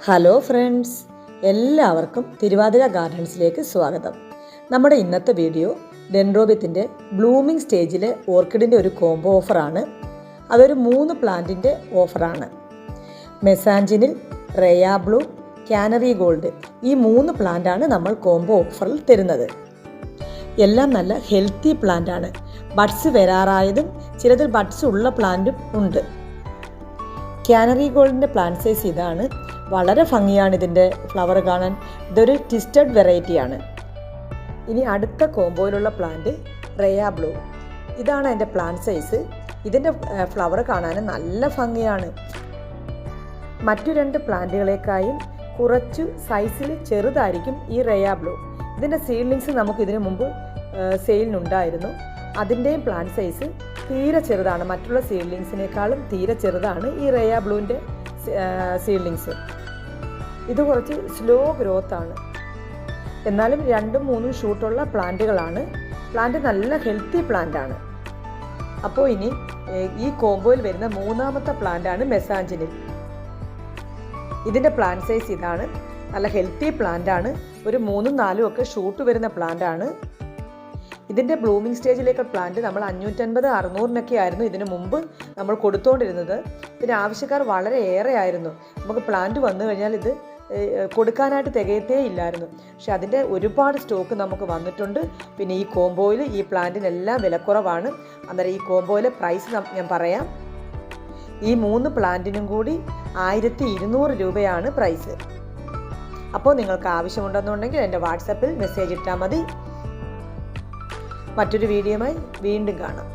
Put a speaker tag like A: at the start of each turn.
A: Hello friends, എല്ലാവർക്കും തിരുവാതിര ഗാർഡൻസിലേക്ക് സ്വാഗതം. നമ്മുടെ ഇന്നത്തെ വീഡിയോ ഡെൻഡ്രോബിയത്തിൻ്റെ ബ്ലൂമിംഗ് സ്റ്റേജിലെ ഓർക്കിഡിൻ്റെ ഒരു കോംബോ ഓഫറാണ്. അതൊരു 3 പ്ലാന്റിൻ്റെ ഓഫറാണ്. മെസാഞ്ചിനിൽ, റേയ ബ്ലൂ, കാനറി ഗോൾഡ്, ഈ 3 പ്ലാന്റാണ് നമ്മൾ കോംബോ ഓഫറിൽ തരുന്നത്. എല്ലാം നല്ല ഹെൽത്തി പ്ലാന്റാണ്. ബഡ്സ് വരാറായതും ചിലതിൽ ബഡ്സ് ഉള്ള പ്ലാന്റും ഉണ്ട്. കാനറി ഗോൾഡിൻ്റെ പ്ലാന്റ് സൈസ് ഇതാണ്. വളരെ ഭംഗിയാണ് ഇതിൻ്റെ ഫ്ലവർ കാണാൻ. ഇതൊരു ട്വിസ്റ്റഡ് വെറൈറ്റിയാണ്. ഇനി അടുത്ത കോംബോയിലുള്ള പ്ലാന്റ് റേയ ബ്ലൂ. ഇതാണ് അതിൻ്റെ പ്ലാന്റ് സൈസ്. ഇതിൻ്റെ ഫ്ലവർ കാണാൻ നല്ല ഭംഗിയാണ്. മറ്റു 2 പ്ലാന്റുകളെക്കായും കുറച്ചു സൈസിൽ ചെറുതായിരിക്കും ഈ റേയ ബ്ലൂ. ഇതിൻ്റെ സീഡ്ലിങ്സ് നമുക്ക് ഇതിനു മുമ്പ് സെയിലിനുണ്ടായിരുന്നു. അതിൻ്റെയും പ്ലാന്റ് സൈസ് തീരെ ചെറുതാണ്. മറ്റുള്ള സീഡ്ലിങ്സിനേക്കാളും തീരെ ചെറുതാണ് ഈ റേയ ബ്ലൂവിൻ്റെ സീഡ്ലിങ്സ്. ഇത് കുറച്ച് സ്ലോ ഗ്രോത്ത് ആണ്. എന്നാലും 2-3 ഷൂട്ടുള്ള പ്ലാന്റുകളാണ്. പ്ലാന്റ് നല്ല ഹെൽത്തി പ്ലാന്റ് ആണ്. അപ്പോൾ ഇനി ഈ കോംബോയിൽ വരുന്ന 3ാമത്തെ പ്ലാന്റാണ് മെസാഞ്ചിനിൽ. ഇതിൻ്റെ പ്ലാന്റ് സൈസ് ഇതാണ്. നല്ല ഹെൽത്തി പ്ലാന്റ് ആണ്. ഒരു 3-4 ഒക്കെ ഷൂട്ട് വരുന്ന പ്ലാന്റ് ആണ്. ഇതിൻ്റെ ബ്ലൂമിംഗ് സ്റ്റേജിലേക്ക് പ്ലാന്റ് നമ്മൾ 550-600 ആയിരുന്നു ഇതിനു മുമ്പ് നമ്മൾ കൊടുത്തുകൊണ്ടിരുന്നത്. ഇതിന് ആവശ്യക്കാർ വളരെ ഏറെ ആയിരുന്നു. നമുക്ക് പ്ലാന്റ് വന്നു കഴിഞ്ഞാൽ ഇത് കൊടുക്കാനായിട്ട് തികയത്തേ ഇല്ലായിരുന്നു. പക്ഷെ അതിൻ്റെ ഒരുപാട് സ്റ്റോക്ക് നമുക്ക് വന്നിട്ടുണ്ട്. പിന്നെ ഈ കോംബോയിൽ ഈ പ്ലാന്റിനെല്ലാം വിലക്കുറവാണ്. അന്നേരം ഈ കോംബോയിലെ പ്രൈസ് ഞാൻ പറയാം. ഈ 3 പ്ലാന്റിനും കൂടി 1200 രൂപയാണ് പ്രൈസ്. അപ്പോൾ നിങ്ങൾക്ക് ആവശ്യമുണ്ടെന്നുണ്ടെങ്കിൽ എൻ്റെ വാട്സപ്പിൽ മെസ്സേജ് ഇട്ടാൽ മതി. മറ്റൊരു വീഡിയോയുമായി വീണ്ടും കാണാം.